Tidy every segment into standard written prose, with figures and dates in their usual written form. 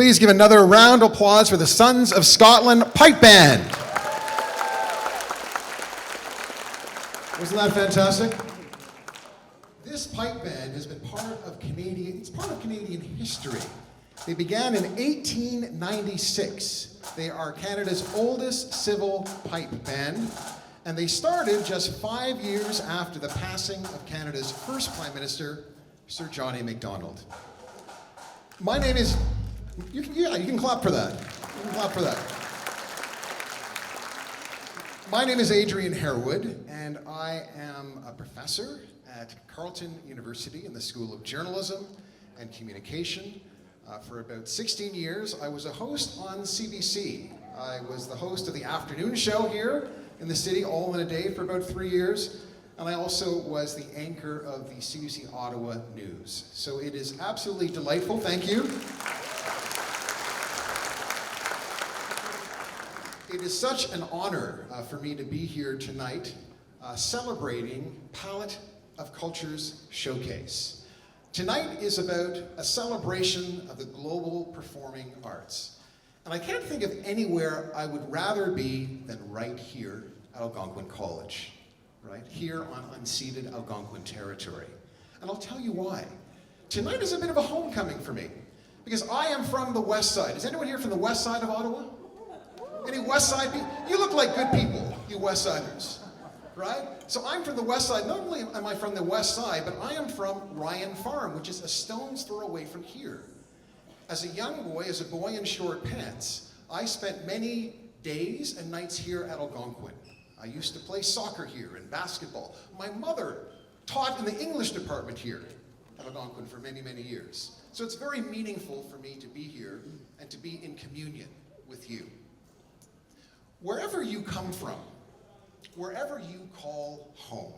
Please give another round of applause for the Sons of Scotland Pipe Band. Wasn't that fantastic? This pipe band has been part of Canadian history. They began in 1896. They are Canada's oldest civil pipe band, and they started just 5 years after the passing of Canada's first Prime Minister, Sir John A. Macdonald. My name is, you can clap for that. You can clap for that. My name is Adrian Harewood, and I am a professor at Carleton University in the School of Journalism and Communication. For about 16 years, I was a host on CBC. I was the host of the afternoon show here in the city, All in a Day, for about 3 years. And I also was the anchor of the CBC Ottawa News. So it is absolutely delightful. Thank you. It is such an honor for me to be here tonight celebrating Palette of Culture's Showcase. Tonight is about a celebration of the global performing arts. And I can't think of anywhere I would rather be than right here at Algonquin College, right? Here on unceded Algonquin territory. And I'll tell you why. Tonight is a bit of a homecoming for me, because I am from the west side. Is anyone here from the west side of Ottawa? Any west side people? You look like good people, you west siders, right? So I'm from the west side. Not only am I from the west side, but I am from Ryan Farm, which is a stone's throw away from here. As a young boy, as a boy in short pants, I spent many days and nights here at Algonquin. I used to play soccer here and basketball. My mother taught in the English department here at Algonquin for many, many years. So it's very meaningful for me to be here and to be in communion with you. Wherever you come from, wherever you call home,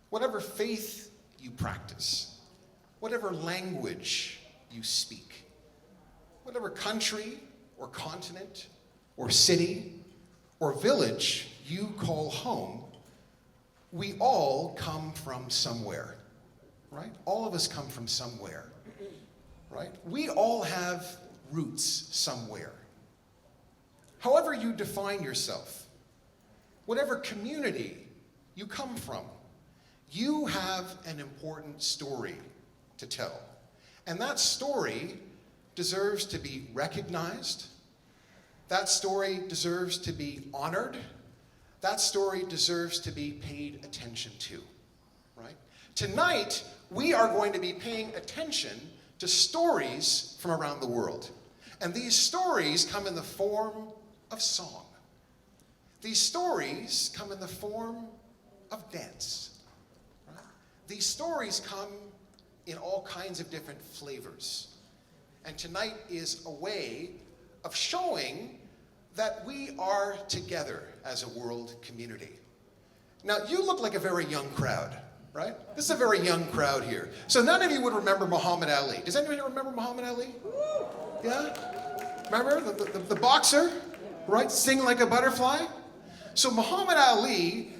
whatever faith you practice, whatever language you speak, whatever country or continent or city or village you call home, we all come from somewhere, right? All of us come from somewhere, right? We all have roots somewhere. However you define yourself, whatever community you come from, you have an important story to tell. And that story deserves to be recognized. That story deserves to be honored. That story deserves to be paid attention to, right? Tonight, we are going to be paying attention to stories from around the world. And these stories come in the form of song. These stories come in the form of dance. Right? These stories come in all kinds of different flavors. And tonight is a way of showing that we are together as a world community. Now, you look like a very young crowd, right? This is a very young crowd here. So none of you would remember Muhammad Ali. Does anyone remember Muhammad Ali? Yeah? Remember the boxer? Right? Sing like a butterfly? So Muhammad Ali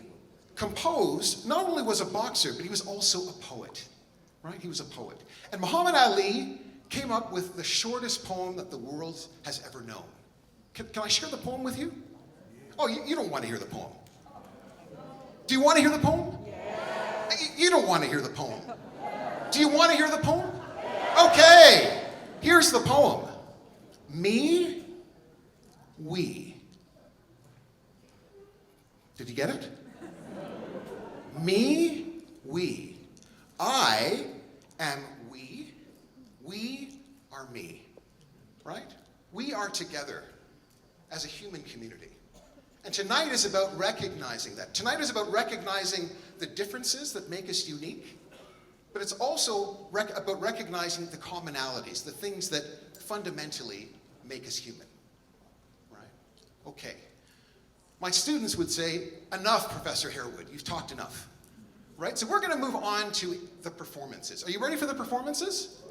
composed, not only was a boxer, but he was also a poet. Right? He was a poet. And Muhammad Ali came up with the shortest poem that the world has ever known. Can I share the poem with you? Oh, you don't want to hear the poem. Do you want to hear the poem? You don't want to hear the poem. Do you want to hear the poem? Okay. Here's the poem. Me, we. Did you get it? Me, we. I am we. We are me. Right? We are together as a human community. And tonight is about recognizing that. Tonight is about recognizing the differences that make us unique, but it's also about recognizing the commonalities, the things that fundamentally make us human. Okay. My students would say, enough, Professor Harewood, you've talked enough. Right? So we're going to move on to the performances. Are you ready for the performances?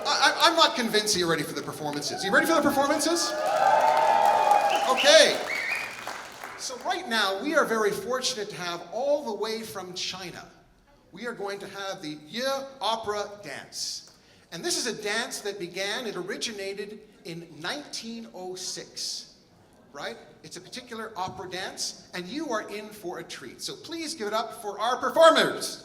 I'm not convinced you're ready for the performances. You ready for the performances? Okay. So right now, we are very fortunate to have all the way from China. We are going to have the Ye Opera Dance. And this is a dance that it originated in 1906, right? It's a particular opera dance, and you are in for a treat. So please give it up for our performers.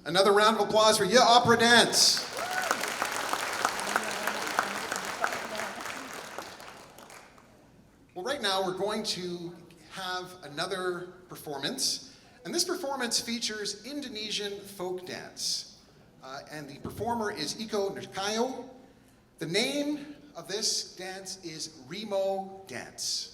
Another round of applause for Ya Opera Dance. Well, right now we're going to have another performance, and this performance features Indonesian folk dance. And the performer is Iko Nurkayo. The name of this dance is Remo Dance.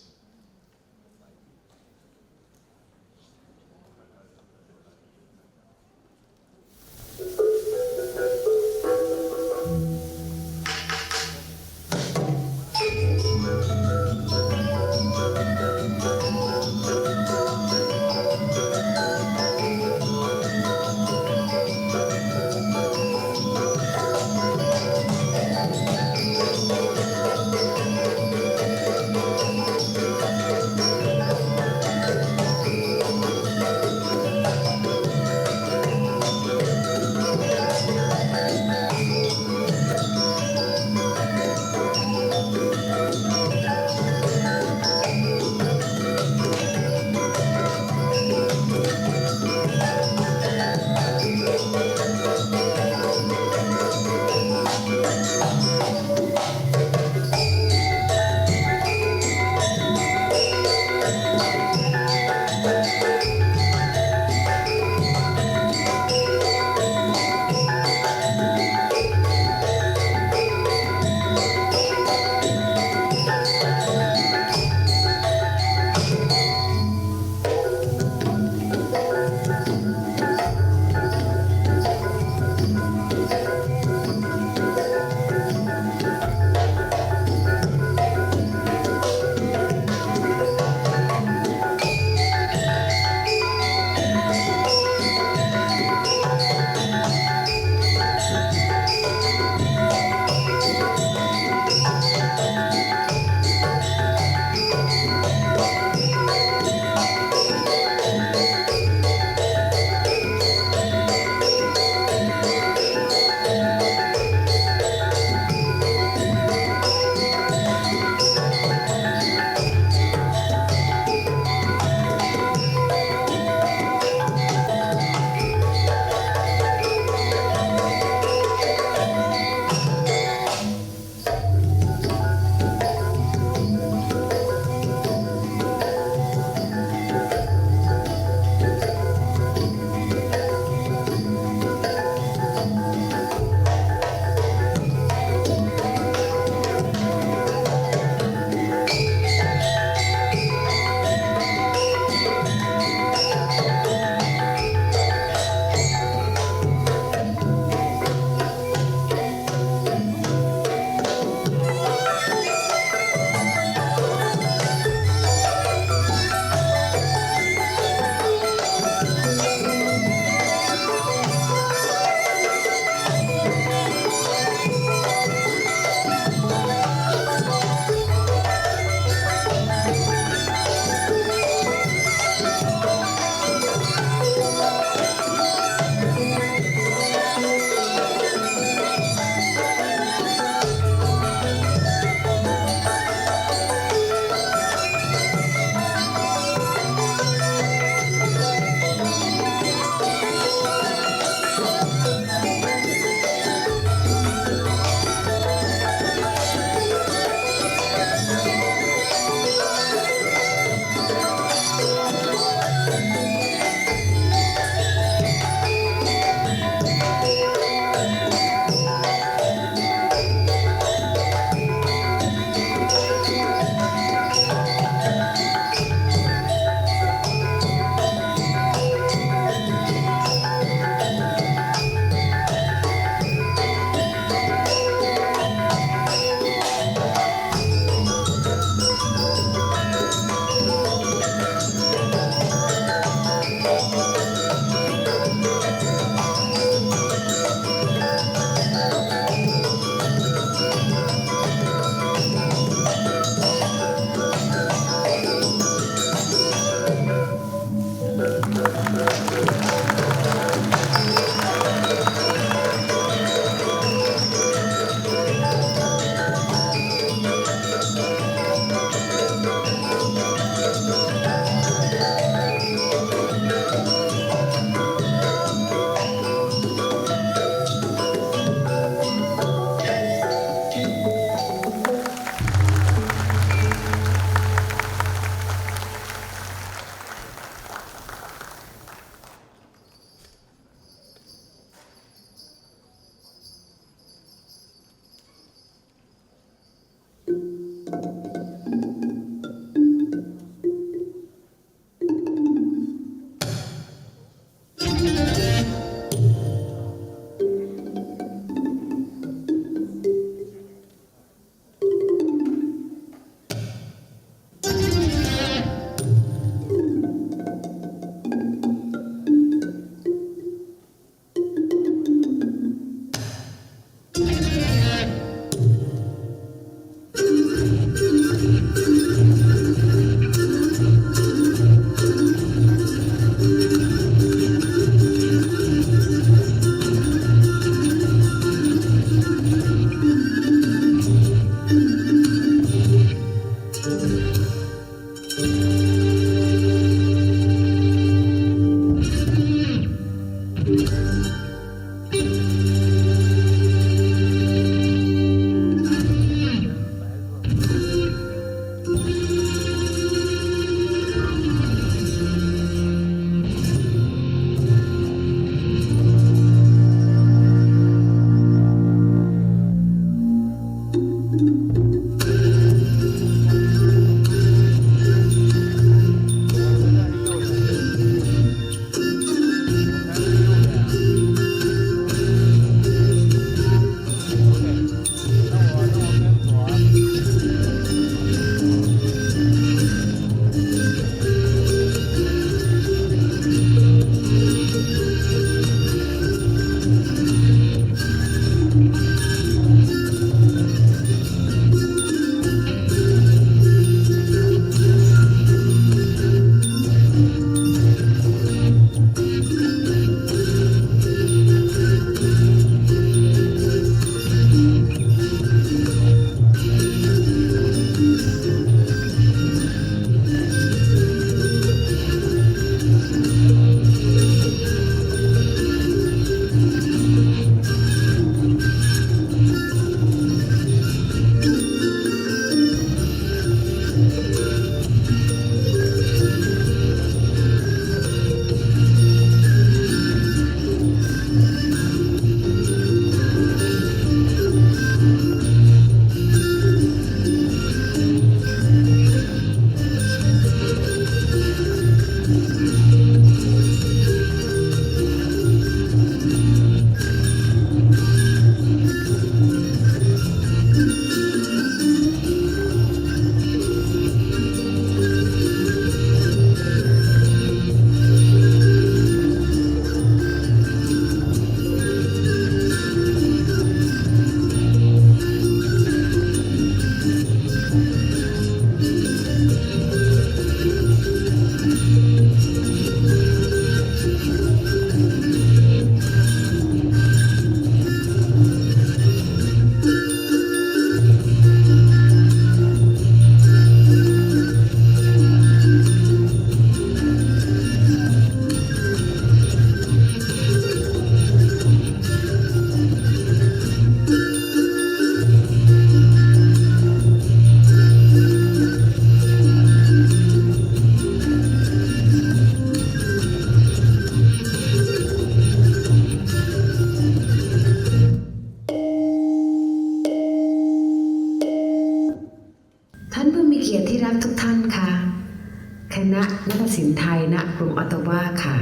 คณะนาฏศิลป์ไทยณกรุงออตตาวาค่ะ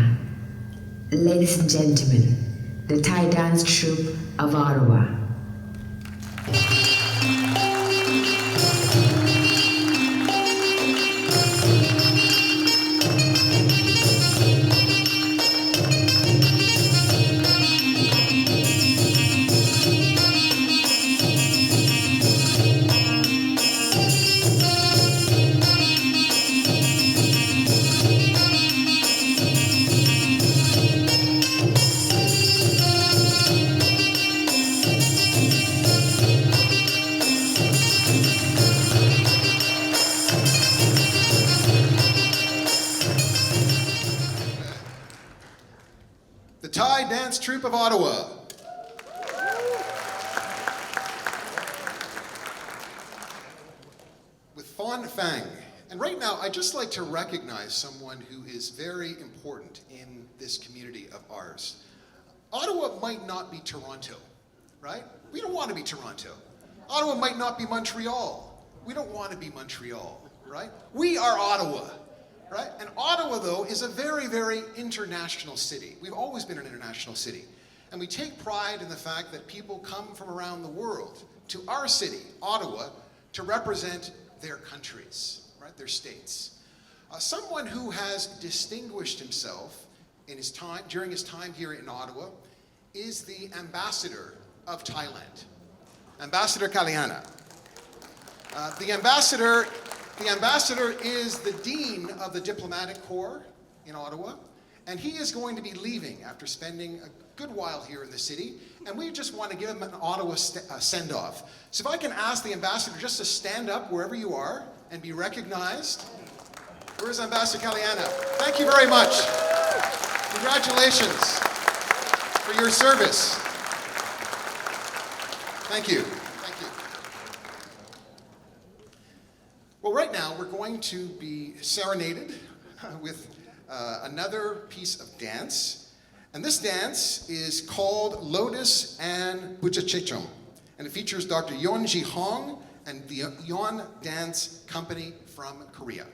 Ladies and gentlemen, the Thai dance troupe of Ottawa. The Thai Dance Troupe of Ottawa. With Phon Phang. And right now, I'd just like to recognize someone who is very important in this community of ours. Ottawa might not be Toronto, right? We don't want to be Toronto. Ottawa might not be Montreal. We don't want to be Montreal, right? We are Ottawa, right? And Ottawa, though, is a very, very international city. We've always been an international city. And we take pride in the fact that people come from around the world to our city, Ottawa, to represent their countries, right? Their states. Someone who has distinguished himself in his time, during his time here in Ottawa is the ambassador of Thailand, Ambassador Kaliana. The ambassador is the dean of the diplomatic corps in Ottawa, and he is going to be leaving after spending a good while here in the city, and we just want to give him an Ottawa send-off. So if I can ask the ambassador just to stand up wherever you are and be recognized. Where's Ambassador Kaliana? Thank you very much. Congratulations for your service. Thank you. Thank you. Well, right now we're going to be serenaded with another piece of dance. And this dance is called Lotus and Butchachechom. And it features Dr. Yeon Ji Hong and the Yeon Dance Company from Korea.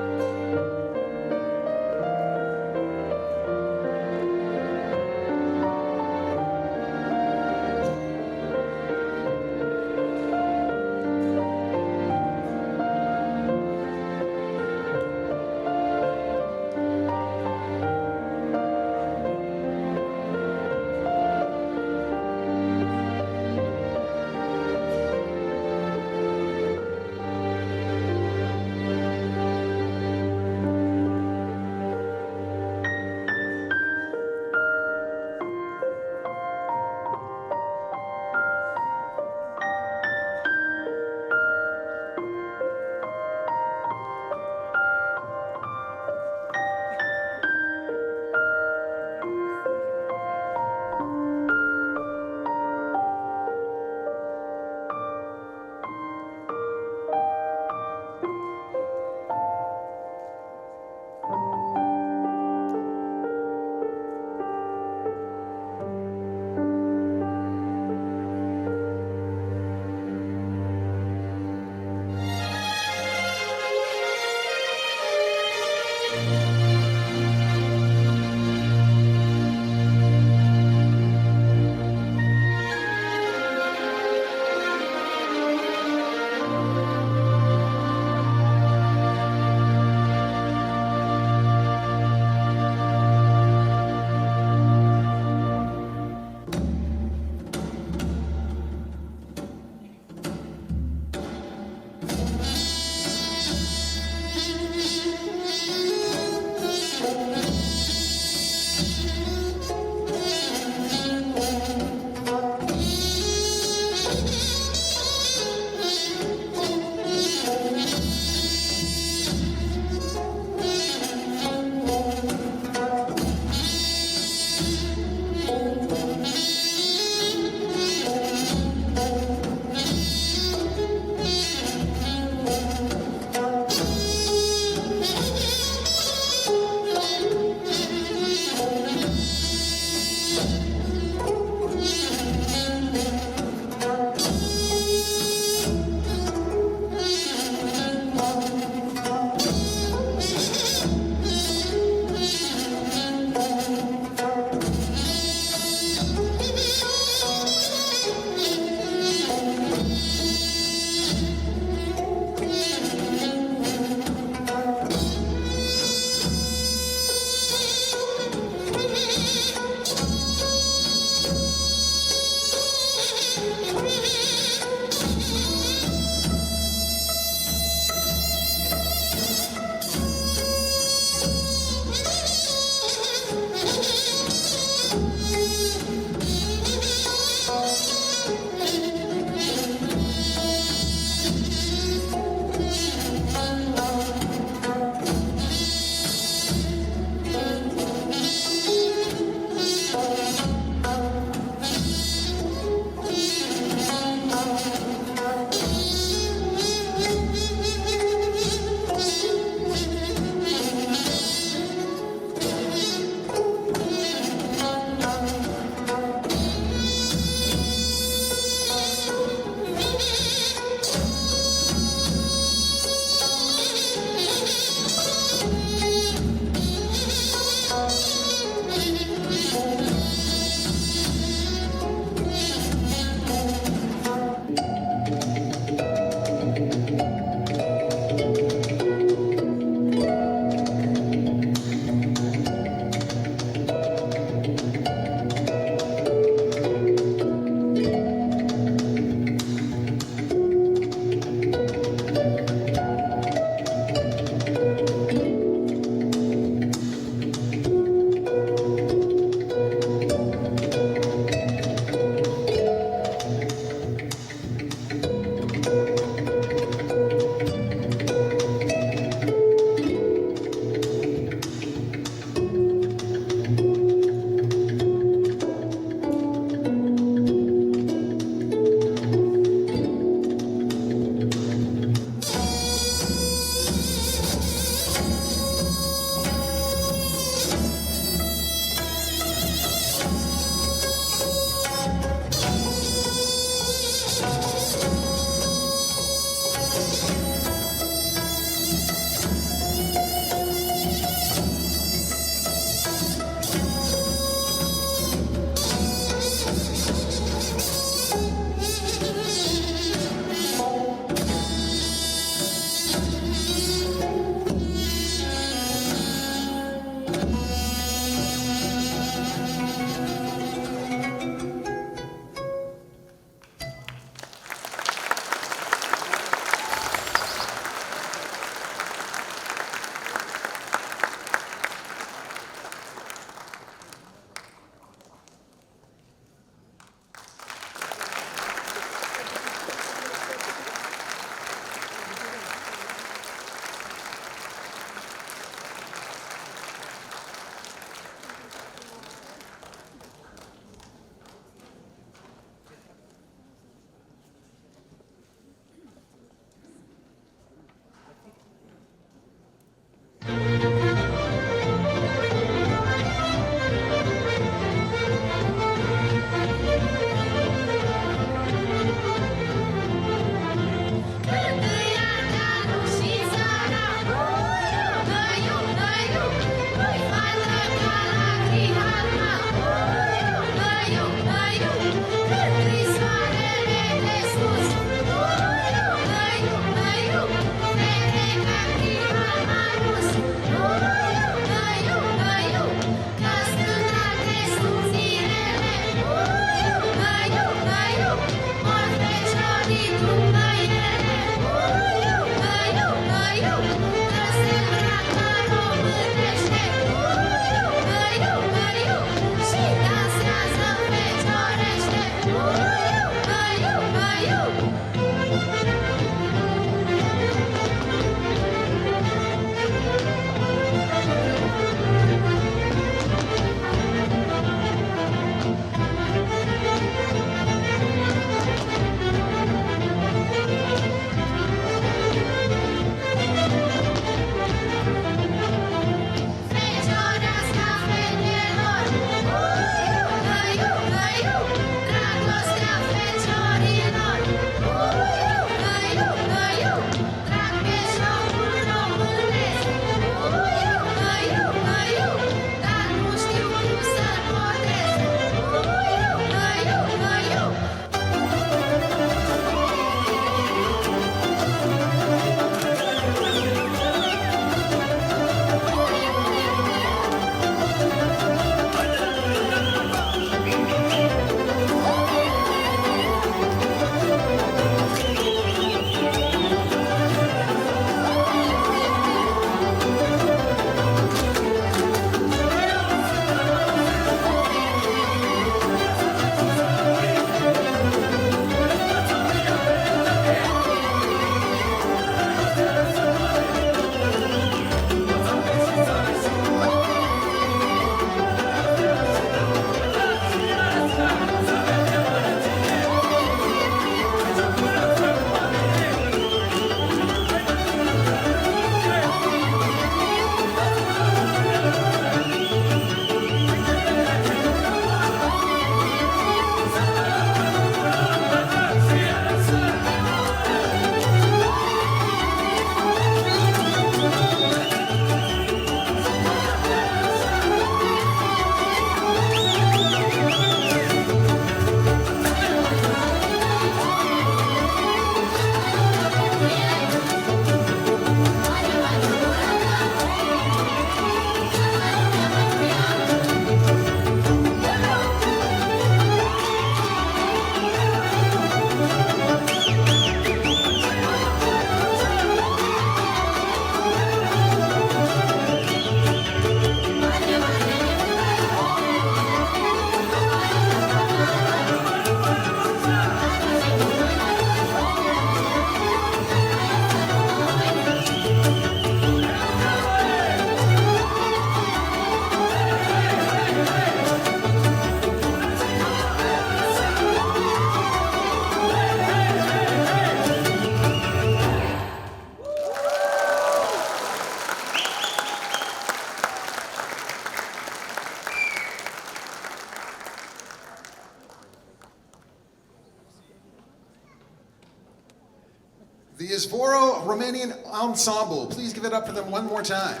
The Izvoro Romanian Ensemble. Please give it up for them one more time.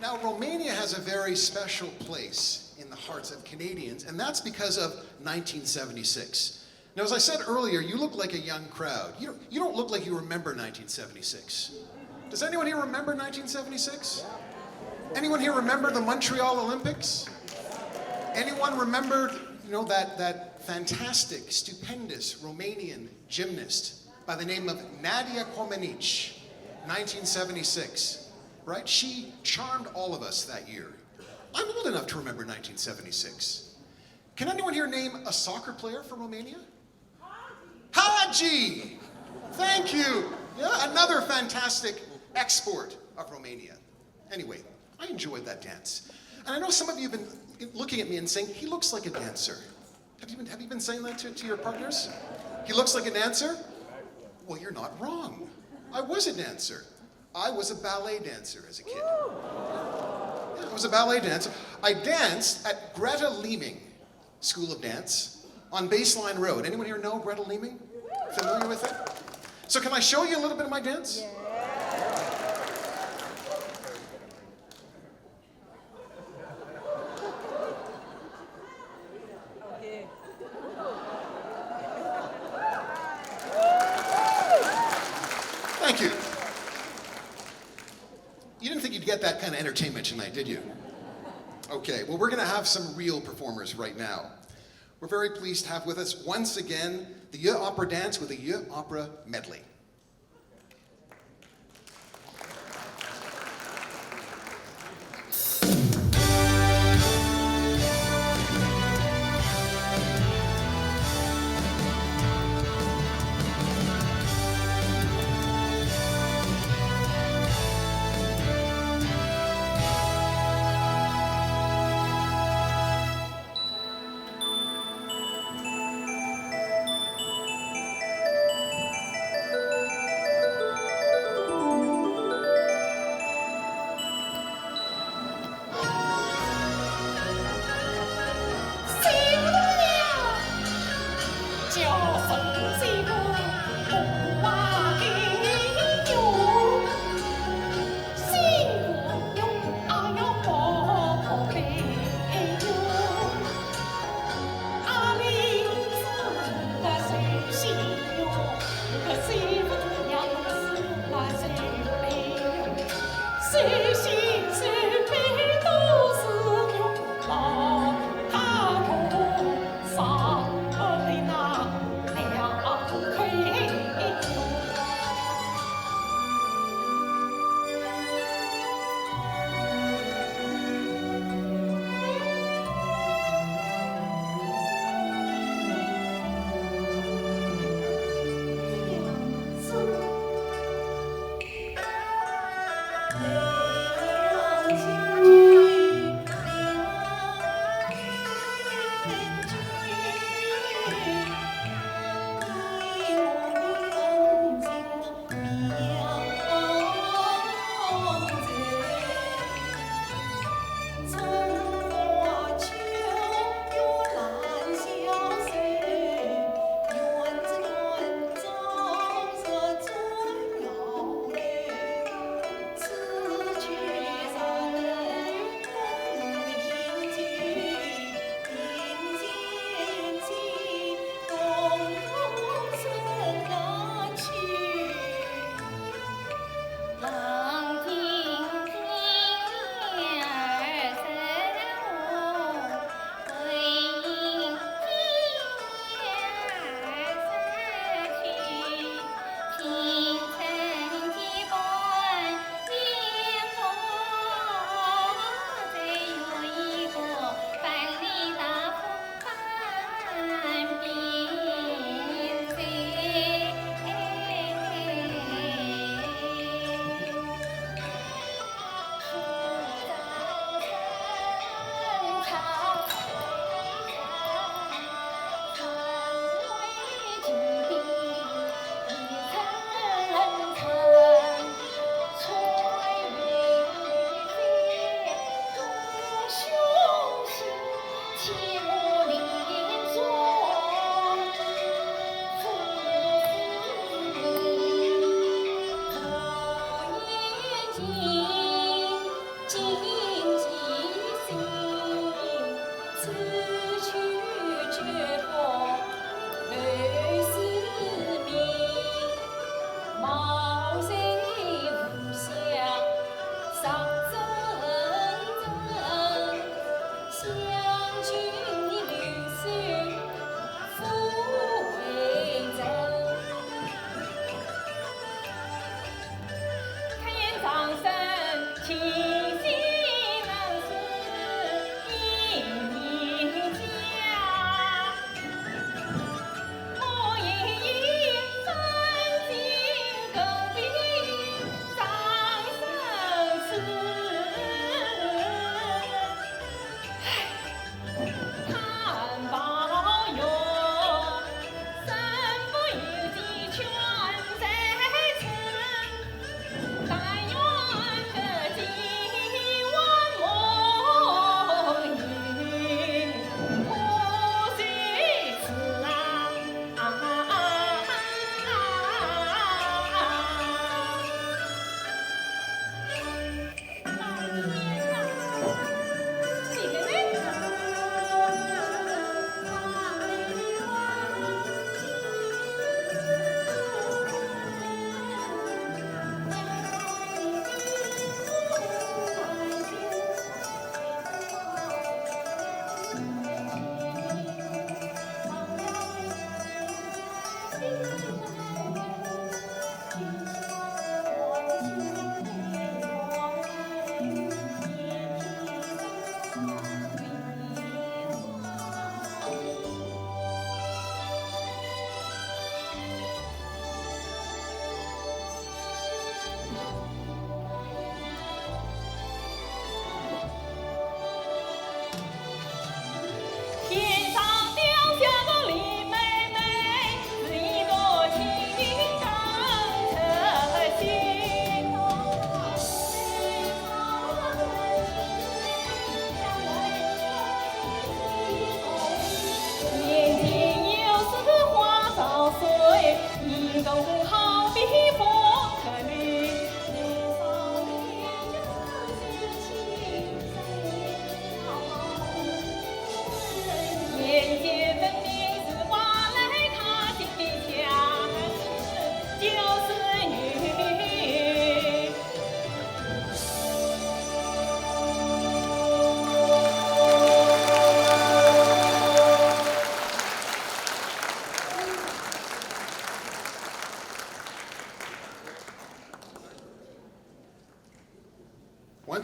Now, Romania has a very special place in the hearts of Canadians, and that's because of 1976. Now, as I said earlier, you look like a young crowd. You don't look like you remember 1976. Does anyone here remember 1976? Anyone here remember the Montreal Olympics? Anyone remember, that fantastic, stupendous Romanian gymnast by the name of Nadia Comaneci, 1976, right? She charmed all of us that year. I'm old enough to remember 1976. Can anyone here name a soccer player for Romania? Hagi! Thank you. Yeah, another fantastic export of Romania. Anyway, I enjoyed that dance. And I know some of you have been looking at me and saying, he looks like a dancer. Have you been saying that to your partners? He looks like a dancer? Well, you're not wrong. I was a dancer. I was a ballet dancer as a kid. Yeah, I was a ballet dancer. I danced at Greta Leeming School of Dance on Baseline Road. Anyone here know Greta Leeming? Familiar with it? So can I show you a little bit of my dance? Thank you. You didn't think you'd get that kind of entertainment tonight, did you? Okay, well, we're going to have some real performers right now. We're very pleased to have with us, once again, the Yeux Opera Dance with the Yeux Opera Medley.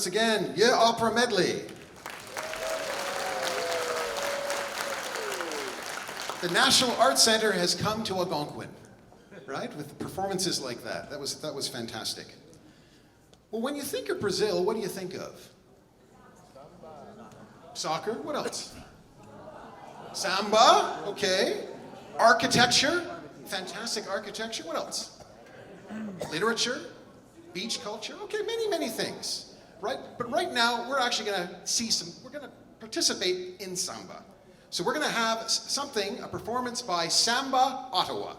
once again, Yeah Opera Medley. The National Arts Centre has come to Algonquin, right? With performances like that. That was fantastic. Well, when you think of Brazil, what do you think of? Soccer, what else? Samba, okay. Architecture, fantastic architecture. What else? Literature, beach culture, okay, many, many things, right? But right now, we're actually gonna we're gonna participate in Samba. So we're gonna have a performance by Samba Ottawa.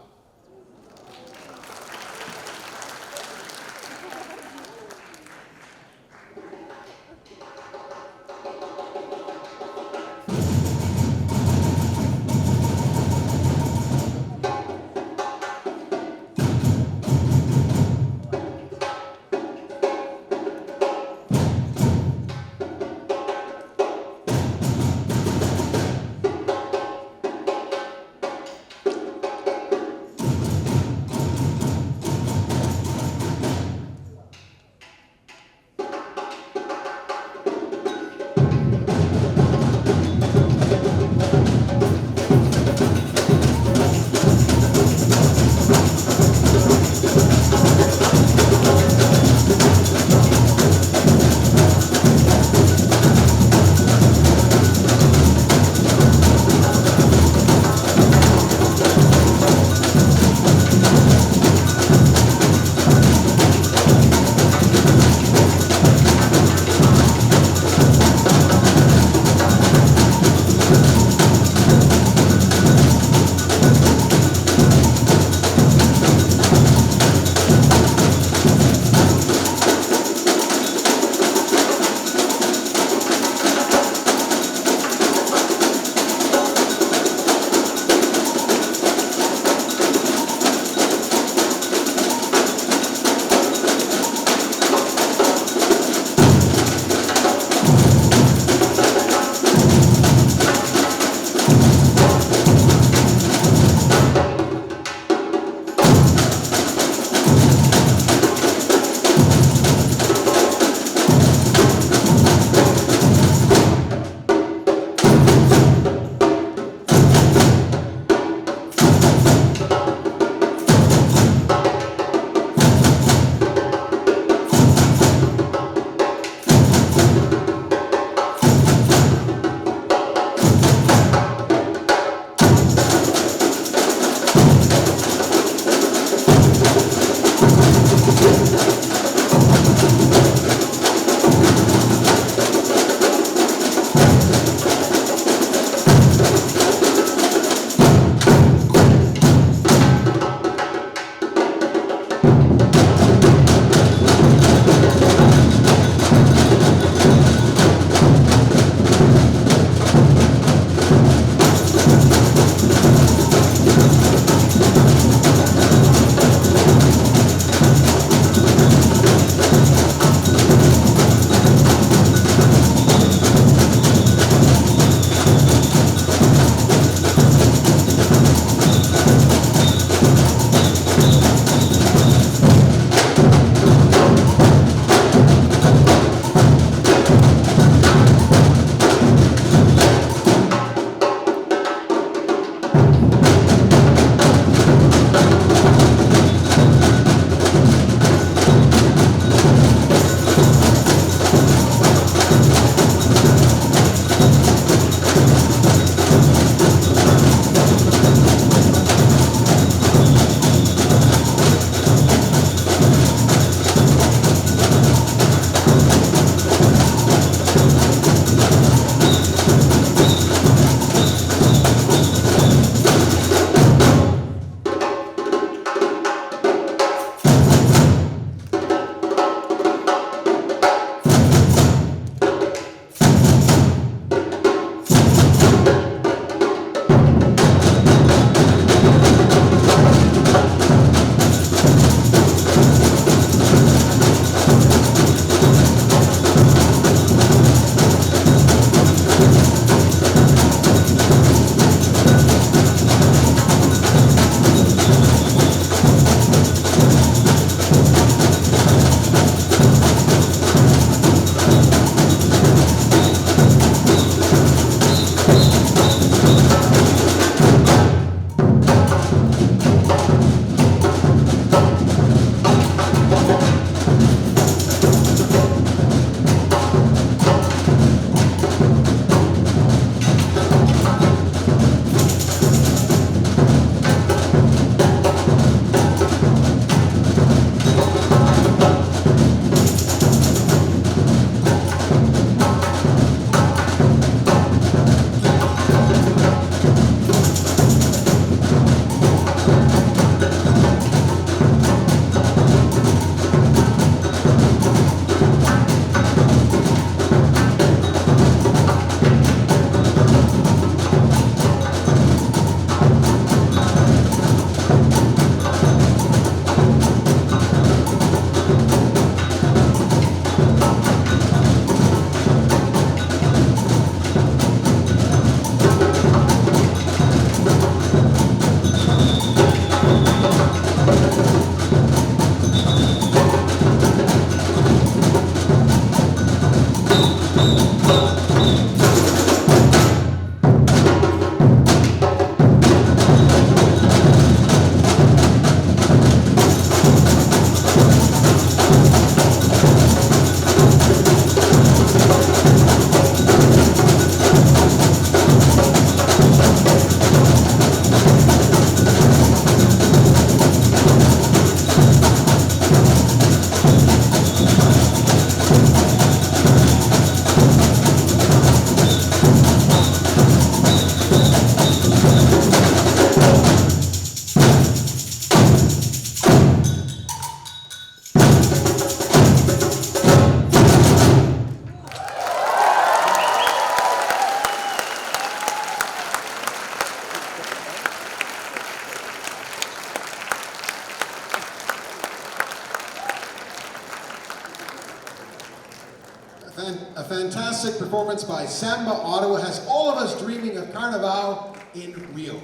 A fantastic performance by Samba Ottawa has all of us dreaming of Carnaval in Rio,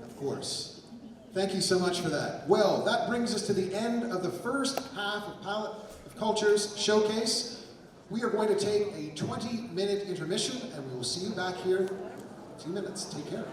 of course. Thank you so much for that. Well, that brings us to the end of the first half of Palette of Cultures Showcase. We are going to take a 20-minute intermission, and we will see you back here in 2 minutes. Take care.